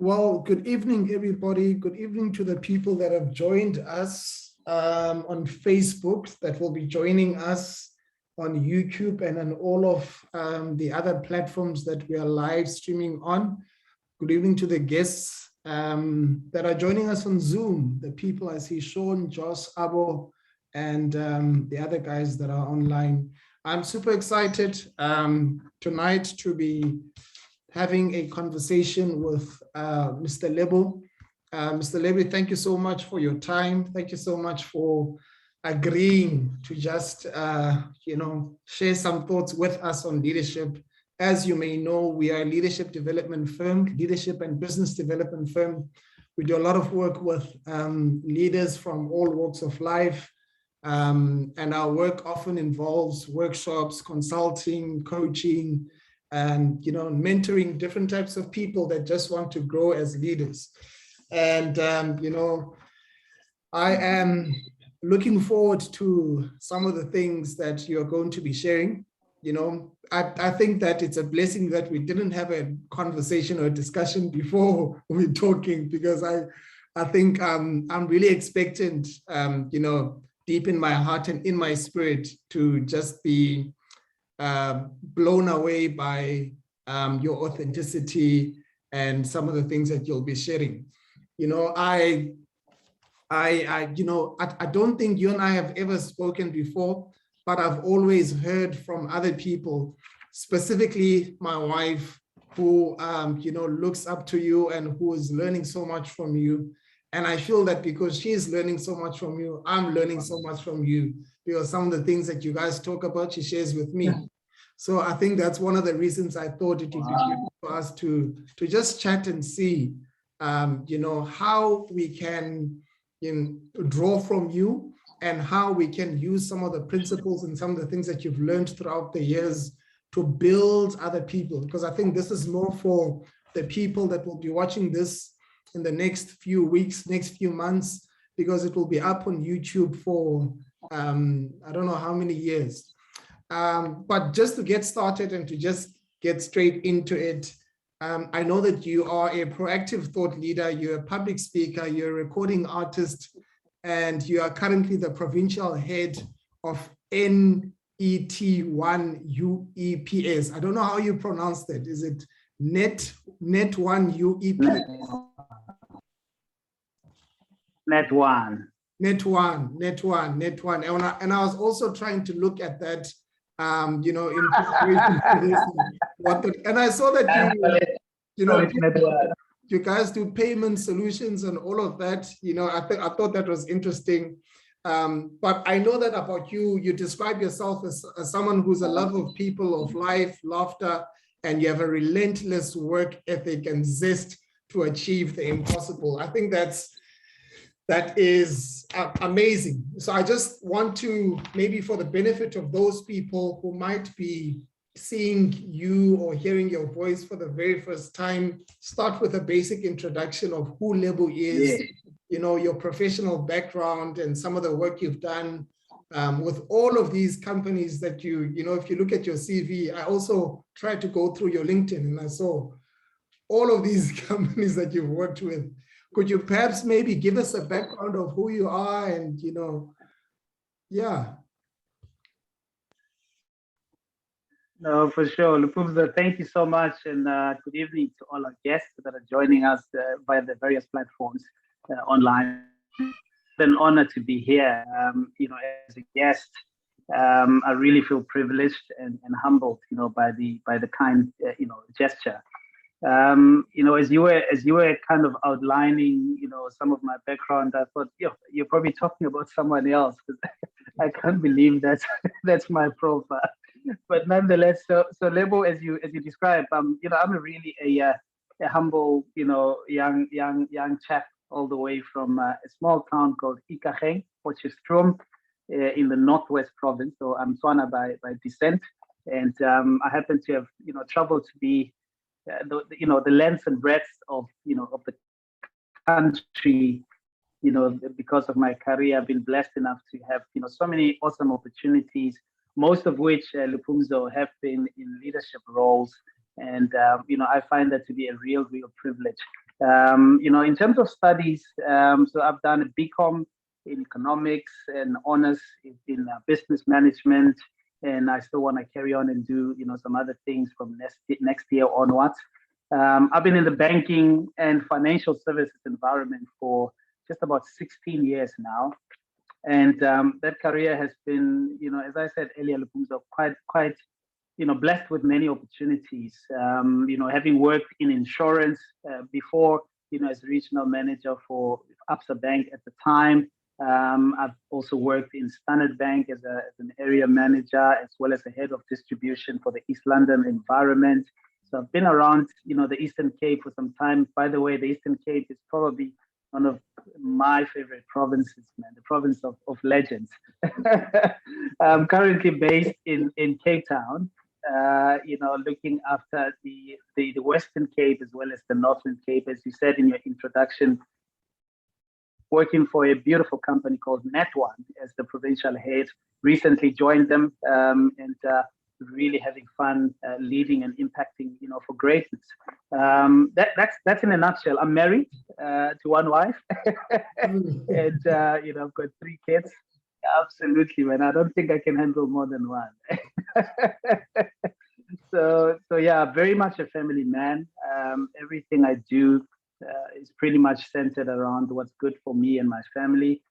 Well, good evening, everybody. Good evening to the people that have joined us on Facebook, that will be joining us on YouTube and on all of the other platforms that we are live streaming on. Good evening to the guests that are joining us on Zoom, the people I see, Sean, Josh, Abo, and the other guys that are online. I'm super excited tonight to be having a conversation with Mr. Lebo. Mr. Lebo, thank you so much for your time. Thank you so much for agreeing to just, share some thoughts with us on leadership. As you may know, we are a leadership development firm, leadership and business development firm. We do a lot of work with leaders from all walks of life. And our work often involves workshops, consulting, coaching, and mentoring different types of people that just want to grow as leaders. And I am looking forward to some of the things that you're going to be sharing. I think that it's a blessing that we didn't have a conversation or a discussion before we're talking, because I think I'm really expectant, deep in my heart and in my spirit, to just be blown away by your authenticity and some of the things that you'll be sharing. I don't think you and I have ever spoken before, but I've always heard from other people, specifically my wife, who looks up to you and who is learning so much from you. And I feel that because she's learning so much from you, I'm learning so much from you, because some of the things that you guys talk about, she shares with me. So I think that's one of the reasons I thought it would be good for us to just chat and see, how we can draw from you and how we can use some of the principles and some of the things that you've learned throughout the years to build other people. Because I think this is more for the people that will be watching this in the next few weeks, next few months, because it will be up on YouTube for I don't know how many years. But just to get started and to just get straight into it, I know that you are a proactive thought leader, you're a public speaker, you're a recording artist, and you are currently the provincial head of NET1 UEPS. I don't know how you pronounce that. Is it NET1 UEPS? NET1. NET1. And I was also trying to look at that, in preparation for this. And I saw that you guys do payment solutions and all of that. I thought that was interesting. But I know that about you. You describe yourself as someone who's a lover of people, of life, laughter, and you have a relentless work ethic and zest to achieve the impossible. I think that is amazing. So I just want to, maybe for the benefit of those people who might be seeing you or hearing your voice for the very first time, start with a basic introduction of who Lebo is, your professional background and some of the work you've done with all of these companies that if you look at your CV. I also tried to go through your LinkedIn and I saw all of these companies that you've worked with. Could you perhaps maybe give us a background of who you are and, yeah. No, for sure. Luphumlo, thank you so much. And good evening to all our guests that are joining us via the various platforms online. It's an honor to be here, as a guest. I really feel privileged and humbled, by the kind, gesture. As you were kind of outlining, some of my background, I thought, you're probably talking about someone else, because I can't believe that's my profile. But nonetheless, so Lebo, as you described, I'm really a humble, young chap, all the way from a small town called Ikageng, Potchefstroom, in the Northwest Province. So I'm Tswana by descent, and I happen to have traveled to be the length and breadth of of the country. Because of my career, I've been blessed enough to have so many awesome opportunities, most of which Luphumlo have been in leadership roles And, I find that to be a real privilege. In terms of studies, so I've done a BCom in economics and honors in business management, and I still want to carry on and do, some other things from next year onwards. I've been in the banking and financial services environment for just about 16 years now. And that career has been, as I said earlier, Luphumlo, quite, blessed with many opportunities. Having worked in insurance before, as regional manager for Absa Bank at the time. I've also worked in Standard Bank as an area manager, as well as a head of distribution for the East London environment. So I've been around, the Eastern Cape for some time. By the way, the Eastern Cape is probably one of my favorite provinces, man, the province of legends. I'm currently based in Cape Town, looking after the Western Cape as well as the Northern Cape, as you said in your introduction, working for a beautiful company called Net1 as the provincial head. Recently joined them and really having fun leading and impacting, for greatness. That's in a nutshell. I'm married to one wife, and I've got 3 kids. Absolutely, man. I don't think I can handle more than one. So yeah, very much a family man. Everything I do is pretty much centered around what's good for me and my family.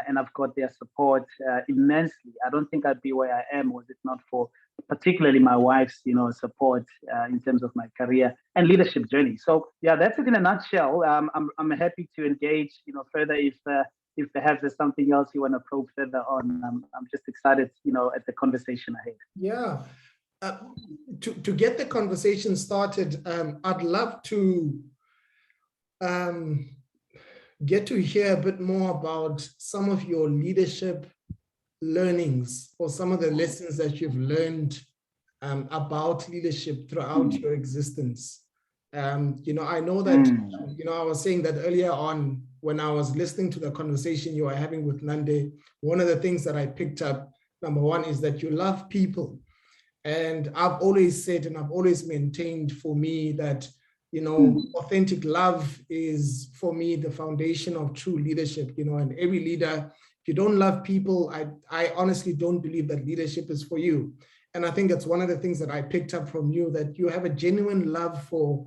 And I've got their support immensely. I don't think I'd be where I am was it not for particularly my wife's, support in terms of my career and leadership journey. So yeah, that's it in a nutshell. I'm happy to engage, further if perhaps there's something else you want to probe further on. I'm just excited, at the conversation ahead. Yeah. To get the conversation started, I'd love to get to hear a bit more about some of your leadership learnings or some of the lessons that you've learned about leadership throughout your existence. I know that, I was saying that earlier on when I was listening to the conversation you were having with Nande, one of the things that I picked up, number one, is that you love people. And I've always said, and I've always maintained for me that, authentic love is for me the foundation of true leadership, and every leader, if you don't love people, I honestly don't believe that leadership is for you. And I think that's one of the things that I picked up from you, that you have a genuine love for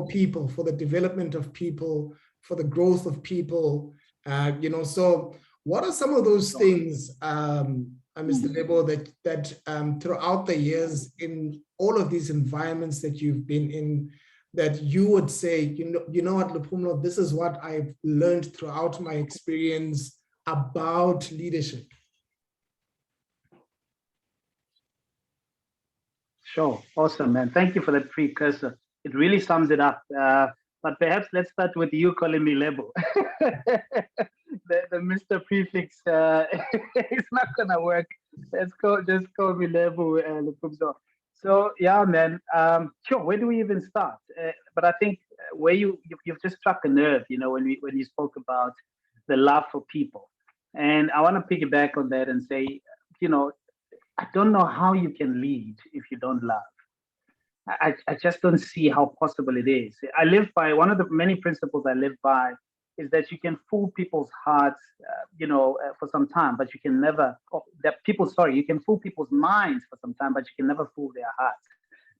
people, for the development of people, for the growth of people, so what are some of those things, Mr. Lebo, that throughout the years in all of these environments that you've been in, that you would say, you know what, Luphumlo, this is what I've learned throughout my experience about leadership? Sure. Awesome, man. Thank you for that precursor. It really sums it up. But perhaps let's start with you calling me Lebo. the Mr. prefix is not gonna work. Just call me Lebo. So yeah, man. Sure. Where do we even start? But I think where you've just struck a nerve. When you spoke about the love for people, and I want to piggyback on that and say, I don't know how you can lead if you don't love. I just don't see how possible it is. I live by one of the many principles I live by is that you can fool people's hearts, for some time, but you can never, you can fool people's minds for some time, but you can never fool their hearts,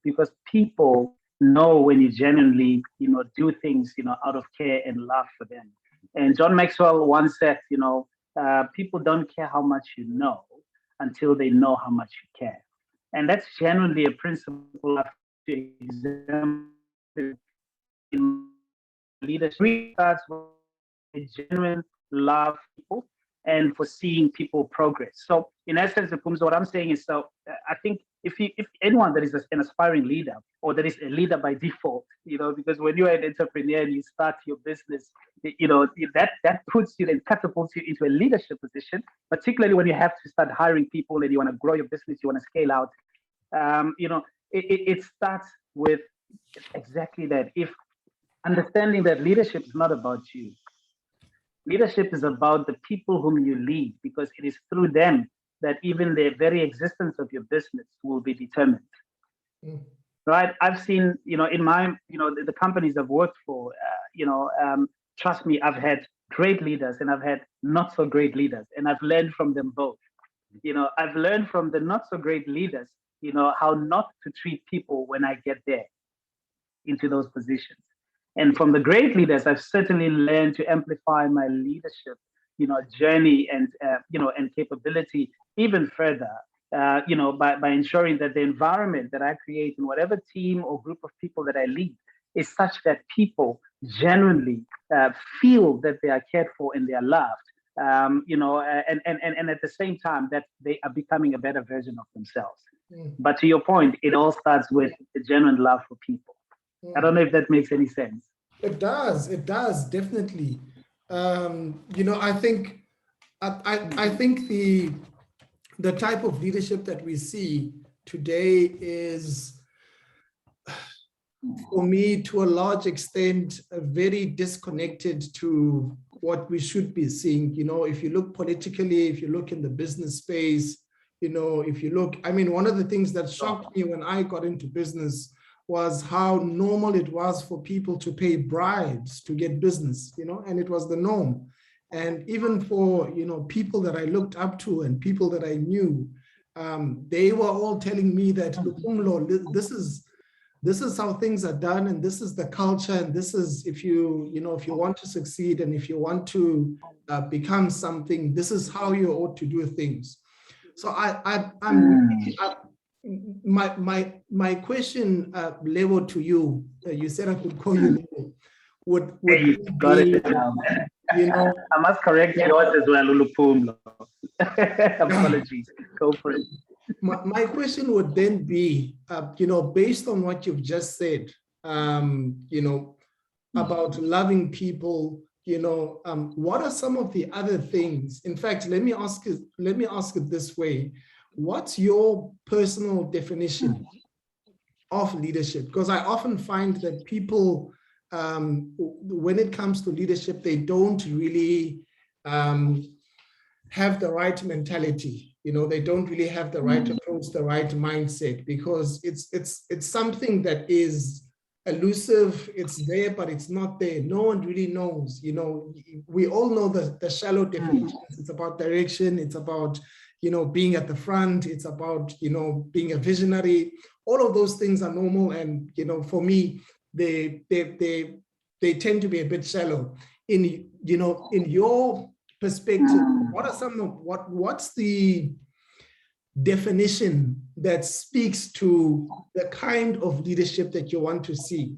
because people know when you genuinely, do things, out of care and love for them. And John Maxwell once said, people don't care how much you know until they know how much you care. And that's genuinely a principle of example in leadership. Starts with a genuine love for people and for seeing people progress. So in essence, what I'm saying is, I think if anyone that is an aspiring leader, or that is a leader by default, because when you're an entrepreneur and you start your business, that puts you and catapults you into a leadership position, particularly when you have to start hiring people and you want to grow your business, you want to scale out. It starts with exactly that. If understanding that leadership is not about you, leadership is about the people whom you lead, because it is through them that even the very existence of your business will be determined. right? I've seen, in my, the companies I've worked for, trust me, I've had great leaders and I've had not so great leaders, and I've learned from them both. I've learned from the not so great leaders, how not to treat people when I get there into those positions. And from the great leaders, I've certainly learned to amplify my leadership, journey and capability even further, by ensuring that the environment that I create in whatever team or group of people that I lead is such that people genuinely feel that they are cared for and they are loved, and at the same time that they are becoming a better version of themselves. But to your point, it all starts with a genuine love for people. I don't know if that makes any sense. It does, definitely. I think the type of leadership that we see today is, for me, to a large extent, very disconnected to what we should be seeing. If you look politically, if you look in the business space, if you look, one of the things that shocked me when I got into business was how normal it was for people to pay bribes to get business, and it was the norm. And even for, people that I looked up to and people that I knew, they were all telling me that, Luphumlo, this is how things are done, and this is the culture, and this is, if you want to succeed and if you want to become something, this is how you ought to do things. So my question, Lebo, to you, you said I could call you Lebo, would you got be, it now. I must correct yours as well, Luphumlo. Apologies. Go for it. My question would then be, based on what you've just said, about loving people, what are some of the other things? In fact, let me ask it this way. What's your personal definition of leadership? Because I often find that people, when it comes to leadership, they don't really have the right mentality. They don't really have the right approach, the right mindset, because it's something that is elusive. It's there, but it's not there. No one really knows. We all know the shallow definitions. It's about direction. It's about being at the front. It's about being a visionary. All of those things are normal, and for me, they tend to be a bit shallow. In your perspective, what are what's the definition that speaks to the kind of leadership that you want to see?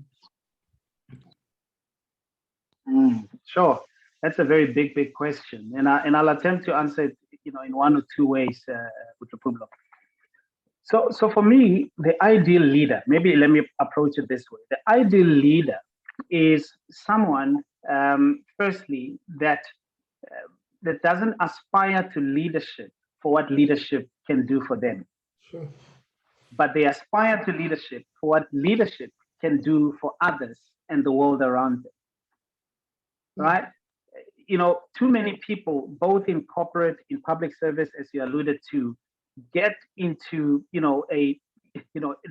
Sure, that's a very big question, and I'll attempt to answer it, in one or two ways, with the problem. So for me, the ideal leader, maybe let me approach it this way: the ideal leader is someone, firstly, that doesn't aspire to leadership for what leadership can do for them. Sure. But they aspire to leadership for what leadership can do for others and the world around them. Right? Too many people, both in corporate, in public service, as you alluded to, get into,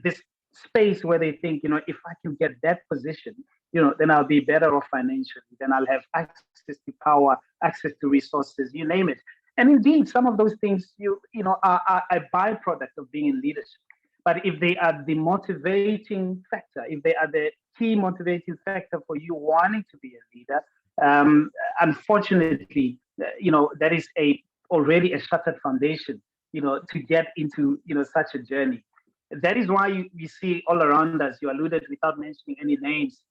this space where they think, if I can get that position, then I'll be better off financially, then I'll have access to power, access to resources, you name it. And indeed, some of those things, are a byproduct of being in leadership. But if they are the motivating factor, if they are the key motivating factor for you wanting to be a leader, unfortunately, that is already a shattered foundation, to get into, such a journey. That is why you see all around us, you alluded, without mentioning any names,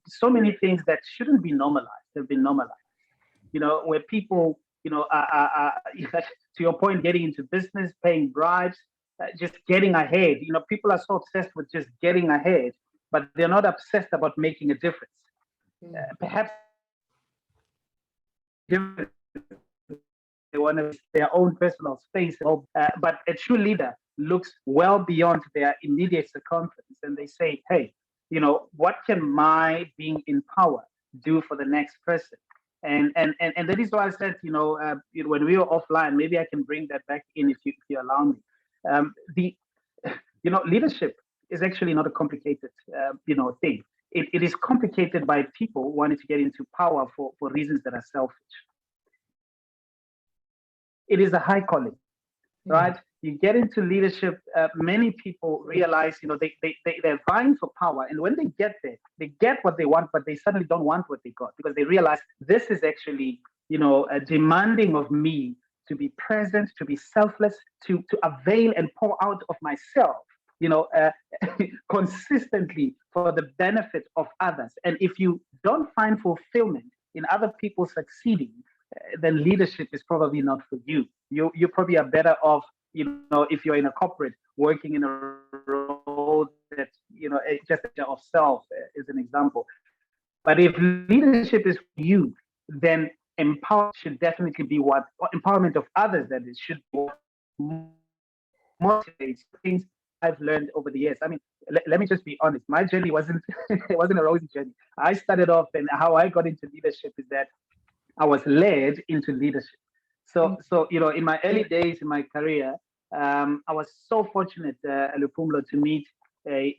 so many things that shouldn't be normalized have been normalized, where people, are to your point, getting into business, paying bribes, just getting ahead. People are so obsessed with just getting ahead, but they're not obsessed about making a difference. Perhaps they want to their own personal space, but a true leader looks well beyond their immediate circumference, and they say, hey, what can my being in power do for the next person? And that is why I said, when we were offline, maybe I can bring that back in if you allow me. Leadership is actually not a complicated, thing. It is complicated by people wanting to get into power for reasons that are selfish. It is a high calling, right? You get into leadership, many people realize, they're vying for power. And when they get there, they get what they want, but they suddenly don't want what they got because they realize this is actually, demanding of me to be present, to be selfless, to avail and pour out of myself, consistently for the benefit of others. And if you don't find fulfillment in other people succeeding, then leadership is probably not for you. You probably are better off, if you're in a corporate working in a role that, just of self is an example. But if leadership is for you, then empowerment should definitely be empowerment of others, that it should motivate things I've learned over the years. I mean, let me just be honest. My journey wasn't it wasn't a rosy journey. I started off, and how I got into leadership is that I was led into leadership. So in my early days in my career, I was so fortunate, Luphumlo, to meet a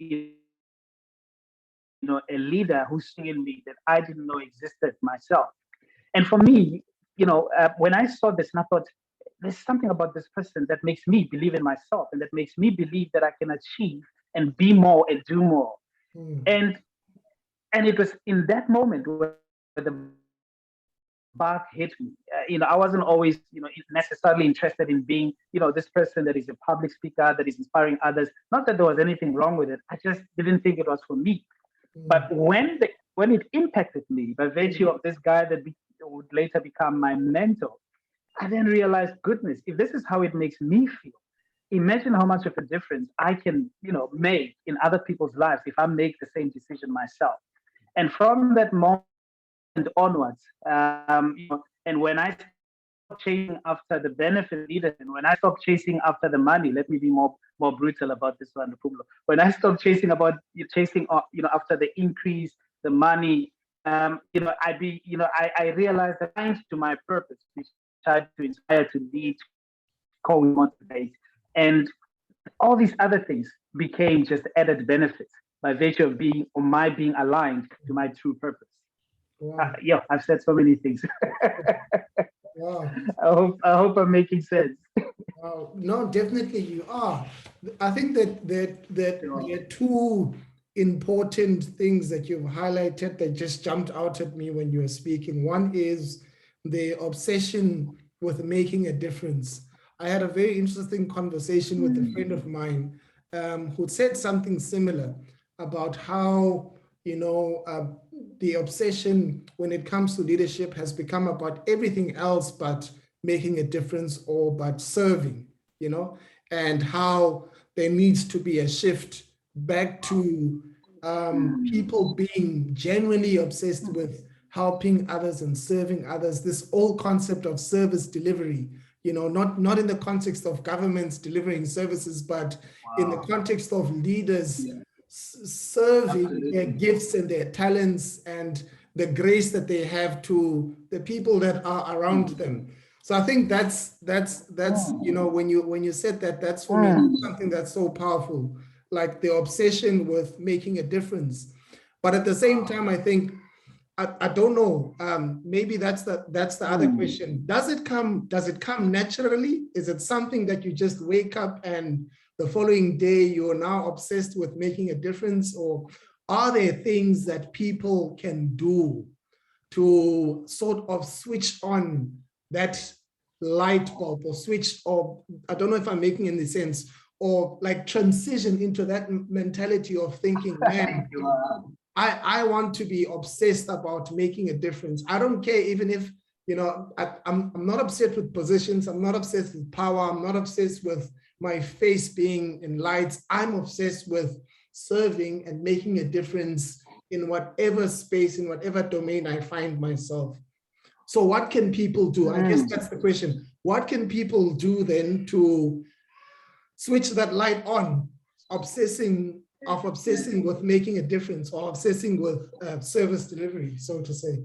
leader who saw in me that I didn't know existed myself. And for me, when I saw this, and I thought, there's something about this person that makes me believe in myself, and that makes me believe that I can achieve and be more and do more. And it was in that moment where the bug hit me. I wasn't always, necessarily interested in being, this person that is a public speaker, that is inspiring others. Not that there was anything wrong with it. I just didn't think it was for me. But when it impacted me by virtue of this guy that would later become my mentor, I then realized, goodness, if this is how it makes me feel, imagine how much of a difference I can, make in other people's lives if I make the same decision myself. And from that moment onwards, and when I stopped chasing after the benefit leaders, and when I stopped chasing after the money, let me be more brutal about this one, Luphumlo. When I stopped chasing after the increase, the money, I realized that thanks to my purpose, which tried to inspire, to lead, co-motivate, and all these other things became just added benefits by virtue of my being aligned to my true purpose. Wow. I've said so many things. Wow. I hope I'm making sense. Wow. No, definitely you are. I think that there are two important things that you've highlighted that just jumped out at me when you were speaking. One is the obsession with making a difference. I had a very interesting conversation with a friend of mine who said something similar about how, the obsession when it comes to leadership has become about everything else but making a difference or but serving, and how there needs to be a shift back to people being genuinely obsessed with helping others and serving others. This whole concept of service delivery, not in the context of governments delivering services, but in the context of leaders serving their gifts and their talents and the grace that they have to the people that are around them. So I think that's when you said that, that's for me something that's so powerful, like the obsession with making a difference. But at the same time, I think I don't know. Maybe that's the other question. Does it come naturally? Is it something that you just wake up and the following day you're now obsessed with making a difference, or are there things that people can do to sort of switch on that light bulb, or switch, or I don't know if I'm making any sense, or like transition into that mentality of thinking, man, I want to be obsessed about making a difference. I don't care even if, I'm not obsessed with positions. I'm not obsessed with power. I'm not obsessed with my face being in lights. I'm obsessed with serving and making a difference in whatever space, in whatever domain I find myself. So what can people do? I guess that's the question. What can people do then to switch that light on, obsessing with making a difference, or obsessing with service delivery, so to say?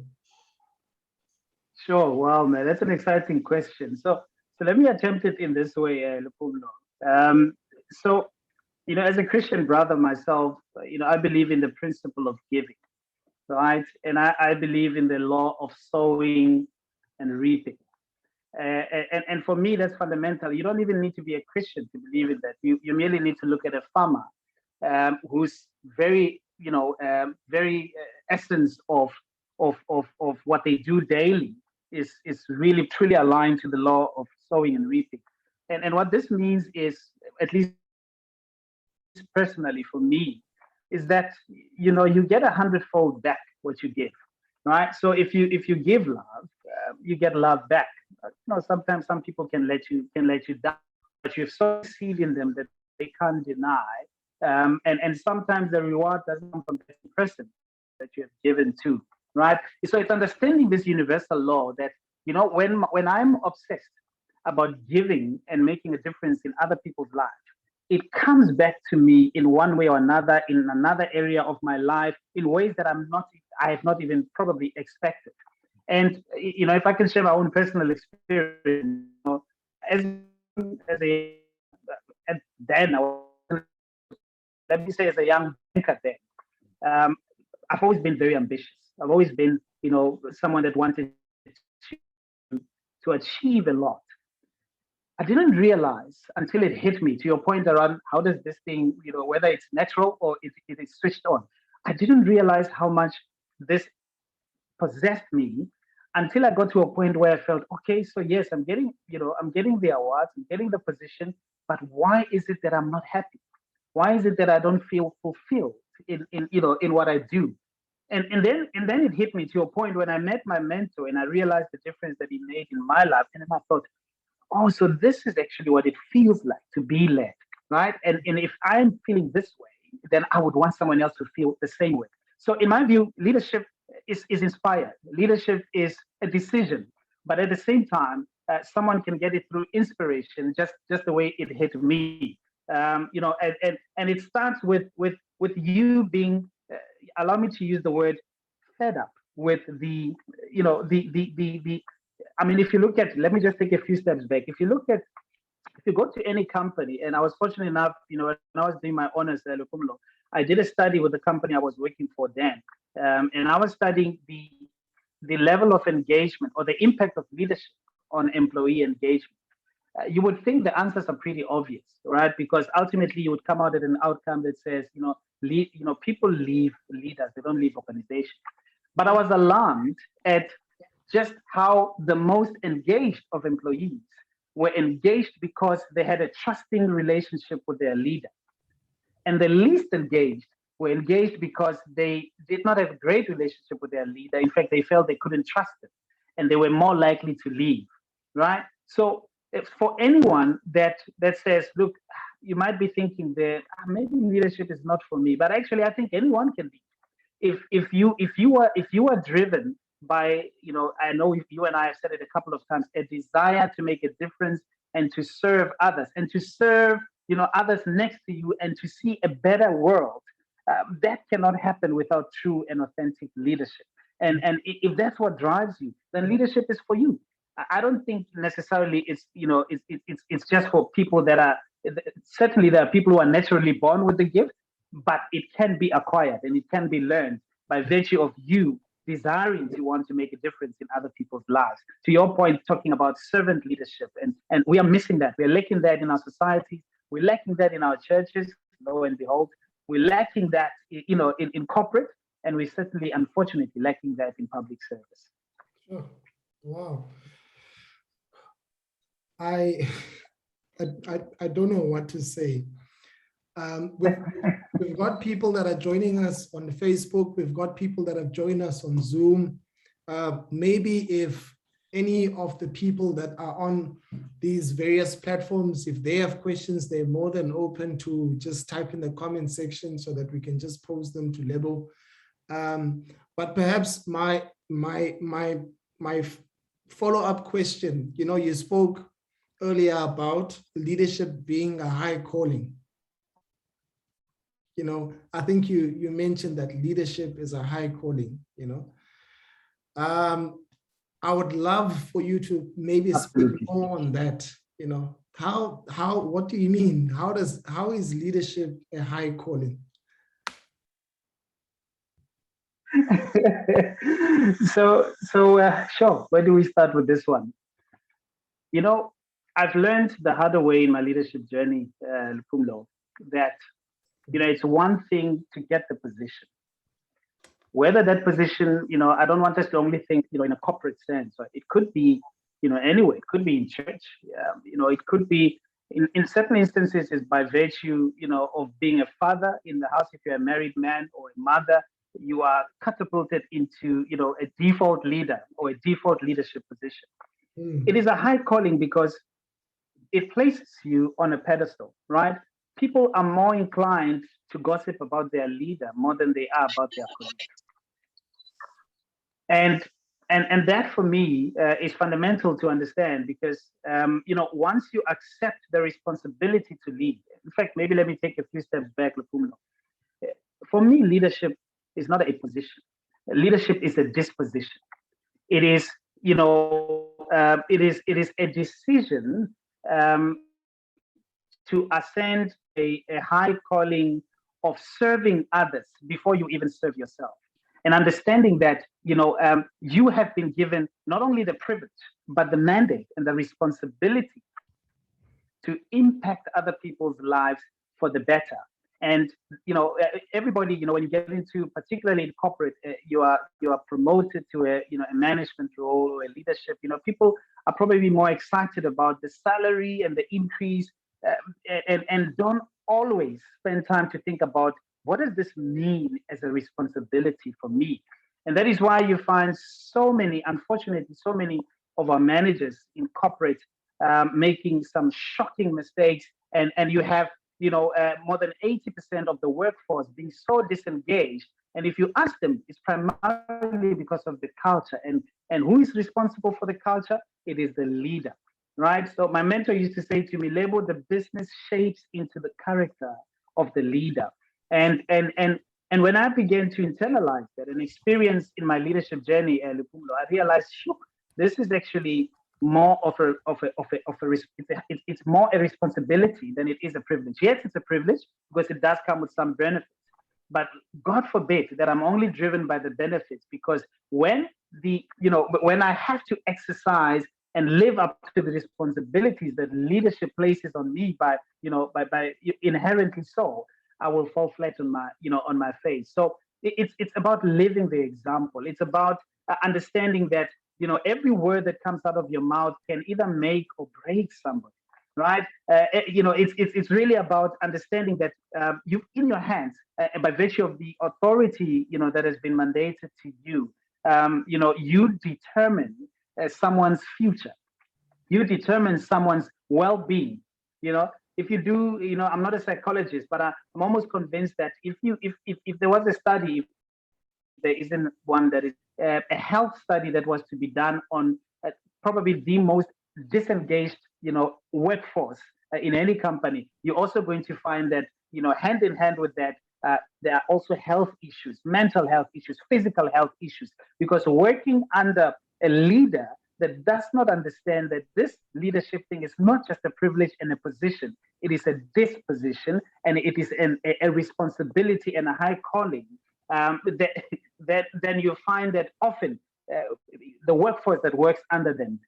Sure. Wow, man, that's an exciting question. So let me attempt it in this way, Luphumlo. So as a Christian brother myself, I believe in the principle of giving, right? And I believe in the law of sowing and reaping. And for me, that's fundamental. You don't even need to be a Christian to believe in that. You merely need to look at a farmer who's very, very essence of what they do daily is really truly aligned to the law of sowing and reaping. And what this means is, at least personally for me, is that you get 100-fold back what you give, right? So if you give love, you get love back. Sometimes some people can let you down, but you've so seed in them that they can't deny. And sometimes the reward doesn't come from the person that you have given to, right? So it's understanding this universal law that when I'm obsessed about giving and making a difference in other people's lives, it comes back to me in one way or another, in another area of my life, in ways that I have not even probably expected. And if I can share my own personal experience, as a and then let me say as a young banker, then I've always been very ambitious. I've always been someone that wanted to achieve a lot. I didn't realize until it hit me, to your point around how does this thing, whether it's natural or it is switched on. I didn't realize how much this possessed me until I got to a point where I felt, okay, so yes, I'm getting the awards, I'm getting the position, but why is it that I'm not happy? Why is it that I don't feel fulfilled in what I do? And then it hit me to a point when I met my mentor and I realized the difference that he made in my life. And then I thought, oh, so this is actually what it feels like to be led, right? And if I'm feeling this way, then I would want someone else to feel the same way. So in my view, leadership is inspired. Leadership is a decision, but at the same time, someone can get it through inspiration, just the way it hit me. And it starts with you being, allow me to use the word, fed up with the I mean, if you look at, let me just take a few steps back. If you go to any company, and I was fortunate enough, when I was doing my honors at Luphumlo, I did a study with the company I was working for then. And I was studying the level of engagement or the impact of leadership on employee engagement. You would think the answers are pretty obvious, right? Because ultimately you would come out at an outcome that says, people leave leaders, they don't leave organizations. But I was alarmed at just how the most engaged of employees were engaged because they had a trusting relationship with their leader. And the least engaged were engaged because they did not have a great relationship with their leader. In fact, they felt they couldn't trust them and they were more likely to leave, right? So for anyone that says, look, you might be thinking that maybe leadership is not for me, but actually I think anyone can be. If you are driven by, I know you and I have said it a couple of times, a desire to make a difference and to serve others and to serve, others next to you and to see a better world, that cannot happen without true and authentic leadership. And if that's what drives you, then leadership is for you. I don't think necessarily it's just for people that are, certainly there are people who are naturally born with the gift, but it can be acquired and it can be learned by virtue of you desiring to want to make a difference in other people's lives. To your point, talking about servant leadership, and we are missing that. We're lacking that in our society. We're lacking that in our churches, lo and behold. We're lacking that, in corporate, and we're certainly, unfortunately, lacking that in public service. Sure. Wow. I don't know what to say. We've got people that are joining us on Facebook. We've got people that have joined us on Zoom. Maybe if any of the people that are on these various platforms, if they have questions, they're more than open to just type in the comment section so that we can just post them to Lebo. But perhaps my follow-up question, you spoke earlier about leadership being a high calling. I think you mentioned that leadership is a high calling, I would love for you to maybe speak more on that, what do you mean? How is leadership a high calling? Sure. Where do we start with this one? You know, I've learned the harder way in my leadership journey, Luphumlo, that it's one thing to get the position. Whether that position, I don't want us to only think, in a corporate sense. Right? It could be, anywhere. It could be in church. It could be in certain instances is by virtue, of being a father in the house. If you're a married man or a mother, you are catapulted into, a default leader or a default leadership position. It is a high calling because it places you on a pedestal, right? People are more inclined to gossip about their leader more than they are about their colleague. And that for me is fundamental to understand because, once you accept the responsibility to lead, in fact, maybe let me take a few steps back, Luphumlo. For me, leadership is not a position. Leadership is a disposition. It is, it is a decision to ascend a high calling of serving others before you even serve yourself. And understanding that, you have been given not only the privilege, but the mandate and the responsibility to impact other people's lives for the better. And, everybody, when you get into, particularly in corporate, you are promoted to a management role or a leadership, people are probably more excited about the salary and the increase and don't always spend time to think about what does this mean as a responsibility for me? And that is why you find unfortunately, so many of our managers in corporate making some shocking mistakes. And you have, more than 80% of the workforce being so disengaged. And if you ask them, it's primarily because of the culture. And who is responsible for the culture? It is the leader, right? So my mentor used to say to me, Lebo, the business shapes into the character of the leader. And when I began to internalize that and experience in my leadership journey, Luphumlo, I realized, this is actually more of it's more a responsibility than it is a privilege. Yes, it's a privilege because it does come with some benefits, but God forbid that I'm only driven by the benefits, because when I have to exercise and live up to the responsibilities that leadership places on me by inherently so, I will fall flat on my face. So it's about living the example. It's about understanding that, every word that comes out of your mouth can either make or break somebody, right? It's really about understanding that you in your hands, by virtue of the authority, that has been mandated to you, you determine someone's future. You determine someone's well-being, If you do, I'm not a psychologist, but I'm almost convinced that if there was a study, there isn't one that is a health study that was to be done on probably the most disengaged, workforce in any company, you're also going to find that, hand in hand with that, there are also health issues, mental health issues, physical health issues, because working under a leader that does not understand that this leadership thing is not just a privilege and a position, it is a disposition, and it is a responsibility and a high calling. Then you find that often the workforce that works under them,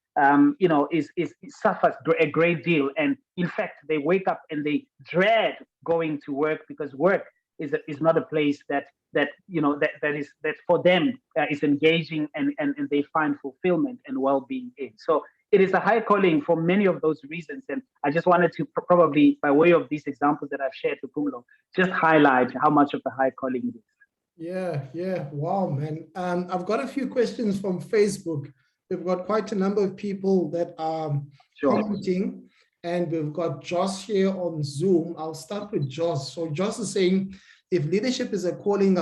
suffers a great deal, and in fact they wake up and they dread going to work because work is not a place that for them is engaging and they find fulfillment and well-being in. So it is a high calling for many of those reasons, and I just wanted to probably, by way of these examples that I've shared with Luphumlo, just highlight how much of a high calling it is. Yeah. Wow, man. I've got a few questions from Facebook. We've got quite a number of people that are commenting, and we've got Josh here on Zoom. I'll start with Josh. So Josh is saying, if leadership is a calling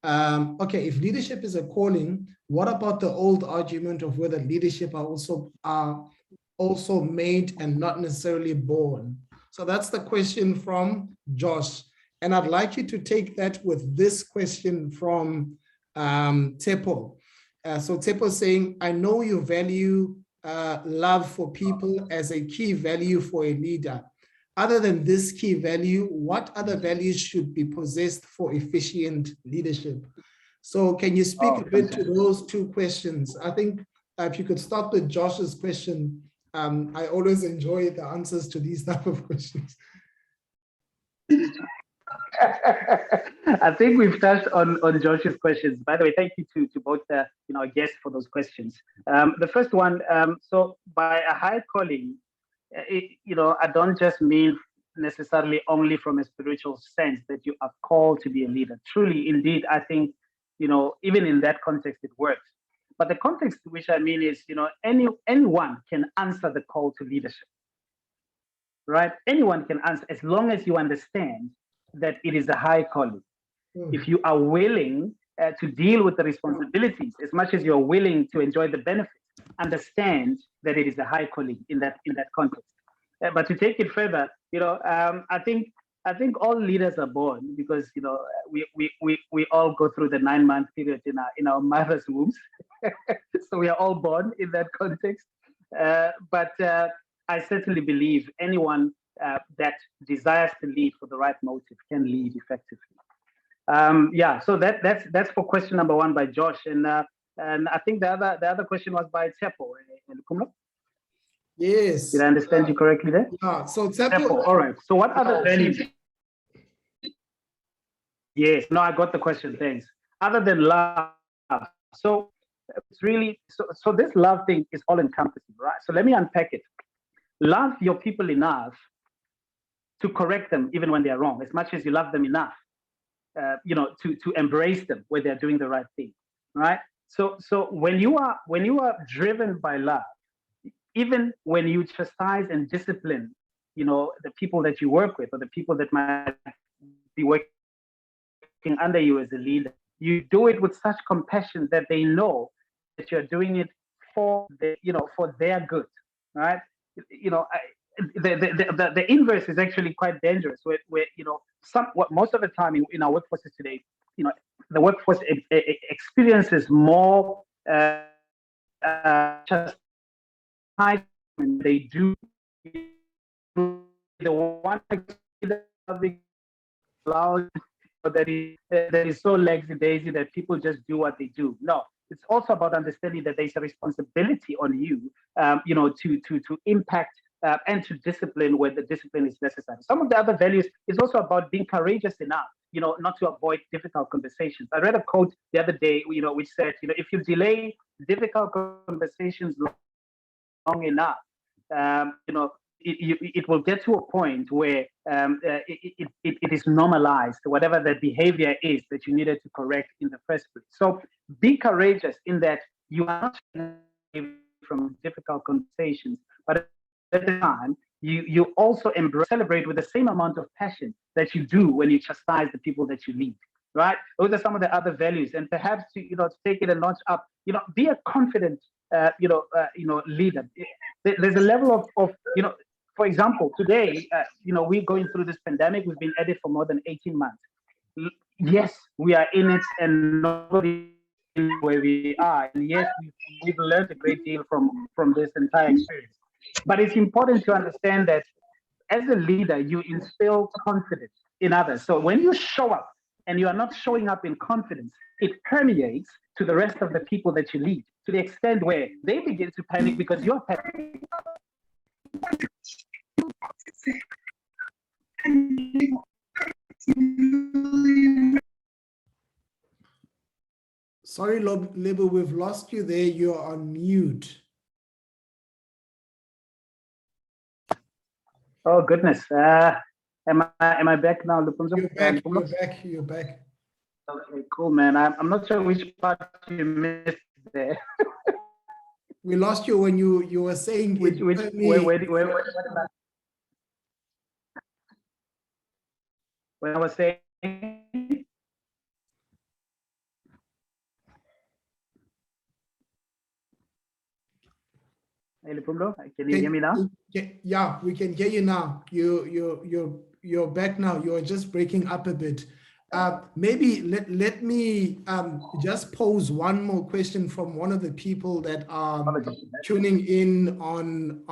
if leadership is a calling, what about the old argument of whether leadership are also made and not necessarily born? So that's the question from Josh. And I'd like you to take that with this question from Tepo. So Tepo is saying, I know you value love for people as a key value for a leader. Other than this key value, what other values should be possessed for efficient leadership? So can you speak a bit to those two questions? I think if you could start with Josh's question. I always enjoy the answers to these type of questions. I think we've touched on Josh's questions. By the way, thank you to both guests for those questions. The first one, so by a high calling, I don't just mean necessarily only from a spiritual sense that you are called to be a leader. Truly, indeed, I think, even in that context, it works. But the context which I mean is, anyone can answer the call to leadership, right? Anyone can answer as long as you understand that it is a high calling. If you are willing to deal with the responsibilities as much as you're willing to enjoy the benefits, understand that it is a high calling in that context. But to take it further, I think all leaders are born because we all go through the 9-month period in our mother's wombs, so we are all born in that context. But I certainly believe anyone that desires to lead for the right motive can lead effectively. So that's for question number one by Josh, and I think the other question was by Tsepo. Luphumlo? Yes. Did I understand you correctly there? Yeah. So Tsepo. All right. So what other values? Yes. No, I got the question. Thanks. Other than love, so it's really so this love thing is all encompassing, right? So let me unpack it. Love your people enough to correct them even when they are wrong, as much as you love them enough, to embrace them when they're doing the right thing, right? So when you are driven by love, even when you chastise and discipline, the people that you work with or the people that might be working under you as a leader, you do it with such compassion that they know that you're doing it for their good, right? The inverse is actually quite dangerous. Where most of the time in our workforces today, the workforce experiences more just they do the one that is so lazy that people just do what they do. No, it's also about understanding that there's a responsibility on you, to impact and to discipline where the discipline is necessary. Some of the other values is also about being courageous enough, not to avoid difficult conversations. I read a quote the other day, which said, if you delay difficult conversations long enough, it will get to a point where it is normalized, whatever the behavior is that you needed to correct in the first place. So be courageous in that you are not from difficult conversations, but at the time, you also celebrate with the same amount of passion that you do when you chastise the people that you lead, right? Those are some of the other values. And perhaps to take it a notch up, be a confident leader. There's a level of for example, today, we're going through this pandemic. We've been at it for more than 18 months. Yes, we are in it, and nobody knows where we are. And yes, we've learned a great deal from this entire experience. But it's important to understand that as a leader, you instill confidence in others. So when you show up and you are not showing up in confidence, it permeates to the rest of the people that you lead, to the extent where they begin to panic because you're panicking. Sorry, Lebo, we've lost you there. You're on mute. Oh goodness. Am I back now, Luphumlo? You're back. Okay, cool, man. I'm not sure which part you missed there. We lost you when you were saying where when I was saying hey, Luphumlo, can you hear me now? Yeah, we can hear you now. You're back now. You're just breaking up a bit. Maybe let me just pose one more question from one of the people that are tuning in on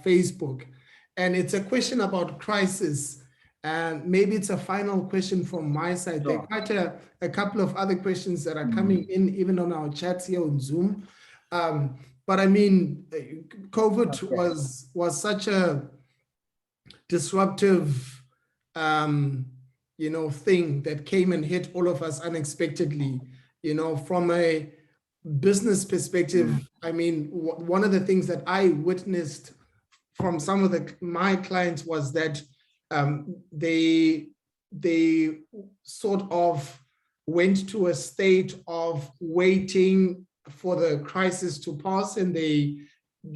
Facebook. And it's a question about crisis. And maybe it's a final question from my side. There are quite a couple of other questions that are coming in, even on our chats here on Zoom. But I mean, COVID was such a disruptive thing that came and hit all of us unexpectedly. From a business perspective, I mean, one of the things that I witnessed from some of my clients was that they sort of went to a state of waiting for the crisis to pass, and they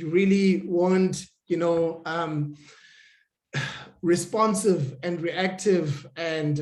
really weren't, responsive and reactive, and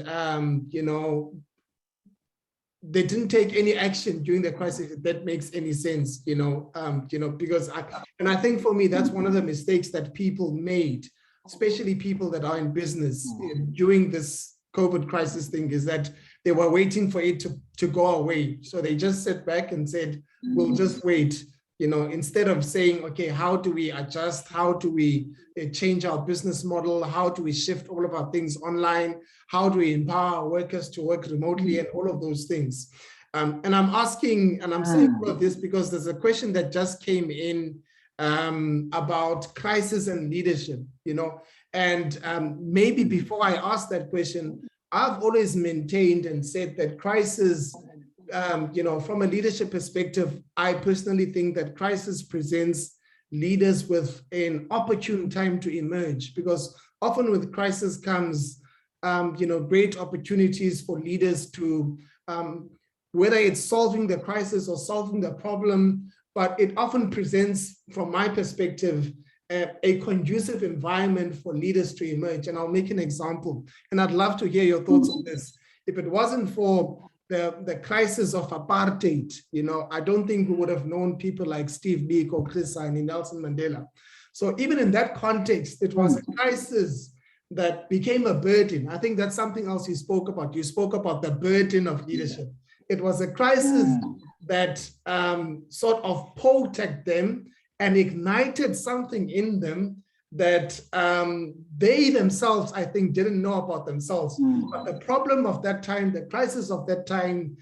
they didn't take any action during the crisis, if that makes any sense, because I think for me, that's one of the mistakes that people made, especially people that are in business during this COVID crisis thing, is that they were waiting for it to go away. So they just sat back and said, we'll just wait, instead of saying, okay, how do we adjust? How do we change our business model? How do we shift all of our things online? How do we empower our workers to work remotely, and all of those things? And I'm asking, and I'm saying all of this because there's a question that just came in about crisis and leadership, and maybe before I ask that question, I've always maintained and said that crisis, from a leadership perspective, I personally think that crisis presents leaders with an opportune time to emerge, because often with crisis comes, great opportunities for leaders to, whether it's solving the crisis or solving the problem, but it often presents, from my perspective, a conducive environment for leaders to emerge. And I'll make an example, and I'd love to hear your thoughts on this. If it wasn't for the crisis of apartheid, I don't think we would have known people like Steve Biko, Chris and Nelson Mandela. So even in that context, it was a crisis that became a burden. I think that's something else you spoke about. You spoke about the burden of leadership. It was a crisis that sort of protected them and ignited something in them that they themselves, I think, didn't know about themselves. But the problem of that time, the crisis of that time,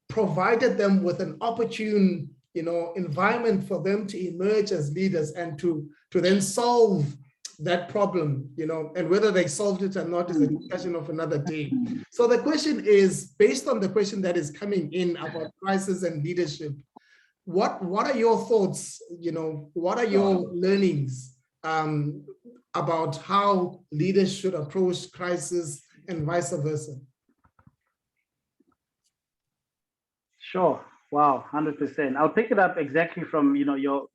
provided them with an opportune, environment for them to emerge as leaders and to then solve that problem, and whether they solved it or not is a discussion of another day. So the question is, based on the question that is coming in about crisis and leadership, what are your thoughts, what are your learnings about how leaders should approach crisis and vice versa? Sure. Wow, 100%. I'll pick it up exactly from your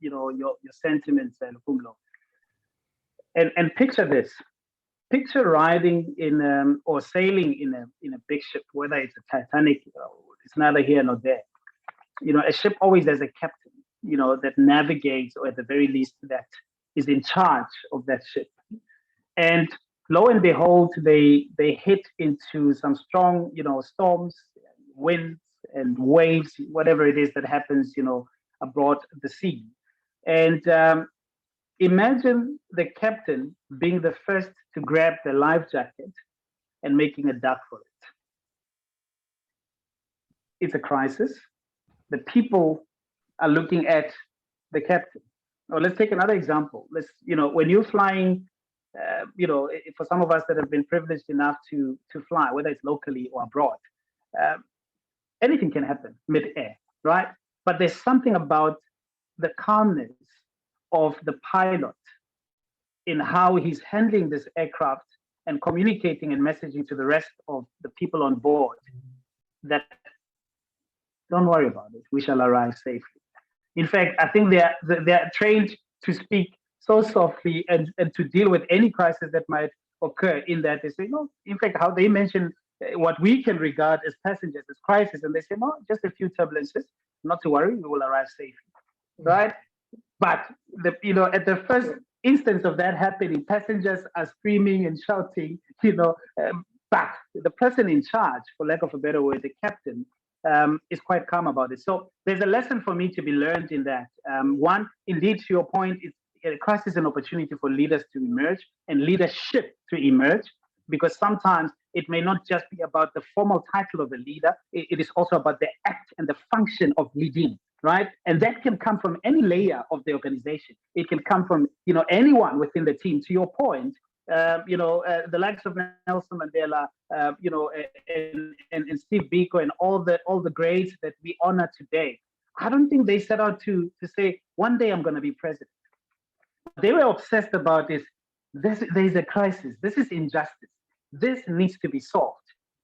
sentiments, Luphumlo. And picture this. Picture riding in or sailing in a big ship, whether it's a Titanic, it's neither here nor there. A ship always has a captain, that navigates, or at the very least that is in charge of that ship. And lo and behold, they hit into some strong, storms, winds and waves, whatever it is that happens, abroad the sea. And imagine the captain being the first to grab the life jacket and making a duck for it. It's a crisis. The people are looking at the captain. Or let's take another example. When you're flying, for some of us that have been privileged enough to fly, whether it's locally or abroad, anything can happen mid-air, right? But there's something about the calmness of the pilot in how he's handling this aircraft and communicating and messaging to the rest of the people on board that don't worry about it, we shall arrive safely. In fact, I think they're trained to speak so softly and to deal with any crisis that might occur, in that they say, no, in fact, how they mention what we can regard as passengers as crisis, and they say, no, just a few turbulences, not to worry, we will arrive safely, right? But at the first instance of that happening, passengers are screaming and shouting, But the person in charge, for lack of a better word, the captain, is quite calm about it. So there's a lesson for me to be learned in that. One, indeed, to your point, a crisis is an opportunity for leaders to emerge and leadership to emerge, because sometimes it may not just be about the formal title of a leader. It is also about the act and the function of leading, right? And that can come from any layer of the organization. It can come from, anyone within the team. To your point, the likes of Nelson Mandela, and Steve Biko, and all the greats that we honor today. I don't think they set out to say, one day I'm going to be president. What they were obsessed about is there's a crisis. This is injustice. This needs to be solved.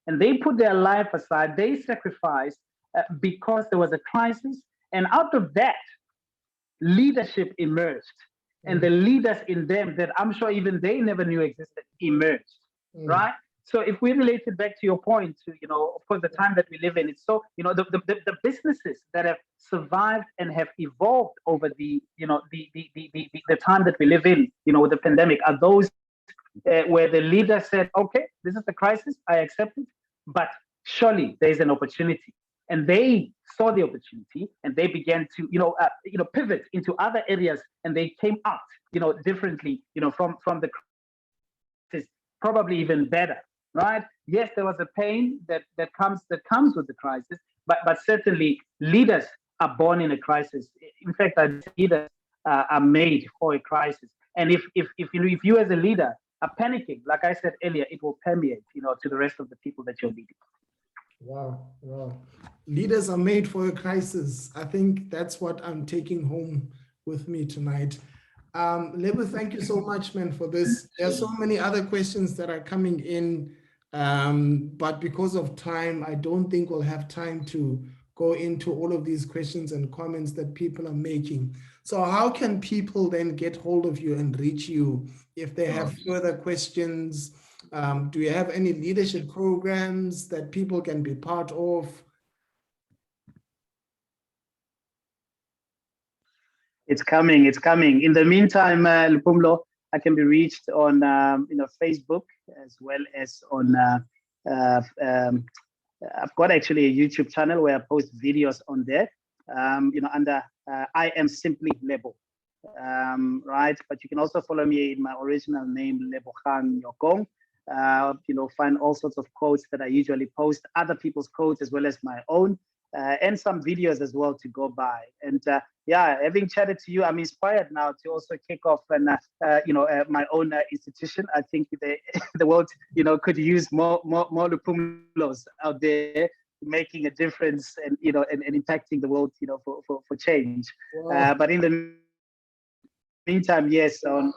And they put their life aside. They sacrificed because there was a crisis. And out of that, leadership emerged. And the leaders in them that I'm sure even they never knew existed emerged, right? So if we relate it back to your point, to, of course, the time that we live in, it's so, the businesses that have survived and have evolved over the time that we live in, with the pandemic, are those where the leader said, okay, this is the crisis, I accept it, but surely there's an opportunity. And they saw the opportunity and they began to, pivot into other areas, and they came out, differently, from the crisis, probably even better, right? Yes, there was a pain that comes with the crisis, but certainly leaders are born in a crisis. In fact, leaders are made for a crisis. And if you as a leader are panicking, like I said earlier, it will permeate, to the rest of the people that you're leading. Wow. Leaders are made for a crisis. I think that's what I'm taking home with me tonight. Lebo, thank you so much, man, for this. There are so many other questions that are coming in, but because of time, I don't think we'll have time to go into all of these questions and comments that people are making. So how can people then get hold of you and reach you if they have further questions? Do you have any leadership programs that people can be part of? It's coming. In the meantime, Luphumlo, I can be reached on Facebook, as well as on I've got actually a YouTube channel where I post videos on there, under I am simply Lebo, right? But you can also follow me in my original name, Lebogang Nyokong. Find all sorts of quotes that I usually post, other people's quotes as well as my own, and some videos as well to go by. And having chatted to you, I'm inspired now to also kick off my own institution. I think the world, could use more Luphumlos out there, making a difference and and impacting the world, for change. Wow. But in the meantime, yes, on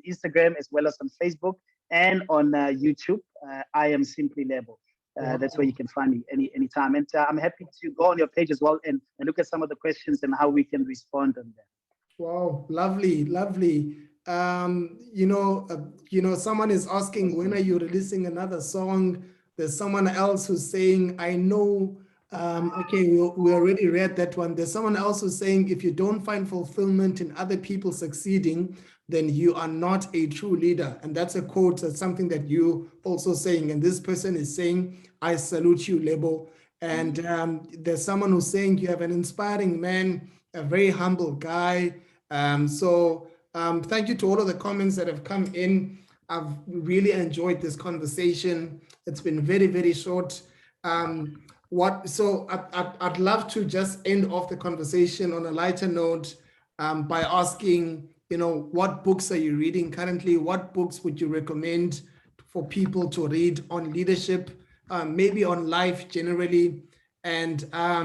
Instagram as well as on Facebook and on YouTube, I am simply Lebo. That's where you can find me anytime. And I'm happy to go on your page as well and look at some of the questions and how we can respond on them. Wow, lovely. Someone is asking, when are you releasing another song? There's someone else who's saying, I know, okay, we already read that one. There's someone else who's saying, if you don't find fulfillment in other people succeeding, then you are not a true leader. And that's a quote, that's something that you also saying. And this person is saying, I salute you, Lebo. And there's someone who's saying you have an inspiring man, a very humble guy. Thank you to all of the comments that have come in. I've really enjoyed this conversation. It's been very, very short. I'd love to just end off the conversation on a lighter note by asking, what books are you reading currently? What books would you recommend for people to read on leadership, maybe on life generally? And are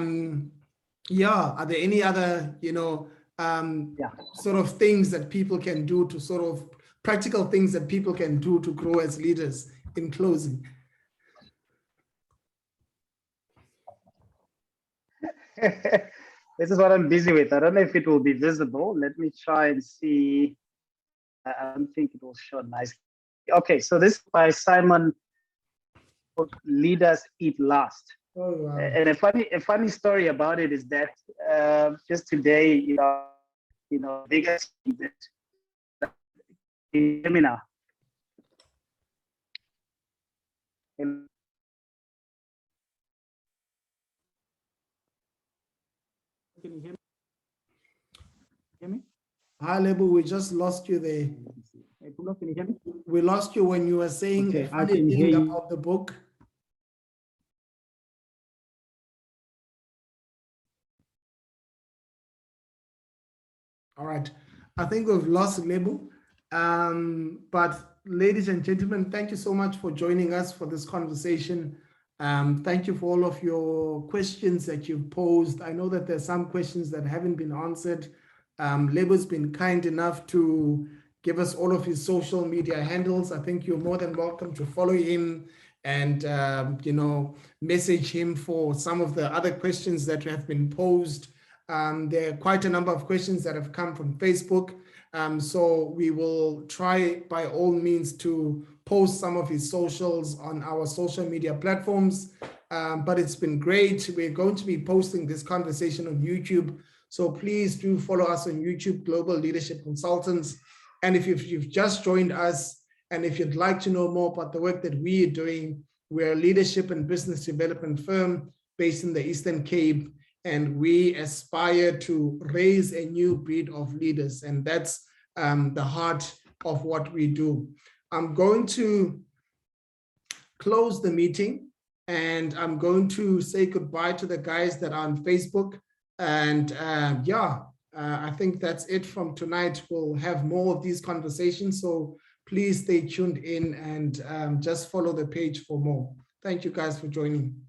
there any other, sort of things that people can do to sort of practical things that people can do to grow as leaders in closing? This is what I'm busy with. I don't know if it will be visible. Let me try and see. I don't think it will show nicely. Okay, so this is by Simon, Leaders Eat Last. Oh, wow. And a funny story about it is that just today, biggest hear me now. Can you hear me? Hi, Lebo, we just lost you there. Hey, Pulo, can you hear me? We lost you when you were saying Okay, a I funny can hear thing you. about the book. All right, I think we've lost Lebo. But ladies and gentlemen, thank you so much for joining us for this conversation. Thank you for all of your questions that you've posed. I know that there's some questions that haven't been answered. Lebo's been kind enough to give us all of his social media handles. I think you're more than welcome to follow him and you know, message him for some of the other questions that have been posed. There are quite a number of questions that have come from Facebook. So we will try by all means to post some of his socials on our social media platforms. But it's been great. We're going to be posting this conversation on YouTube. So please do follow us on YouTube, Global Leadership Consultants. And if you've just joined us, and if you'd like to know more about the work that we are doing, we're a leadership and business development firm based in the Eastern Cape. And we aspire to raise a new breed of leaders. And that's the heart of what we do. I'm going to close the meeting and I'm going to say goodbye to the guys that are on Facebook. And I think that's it from tonight. We'll have more of these conversations. So please stay tuned in and just follow the page for more. Thank you guys for joining.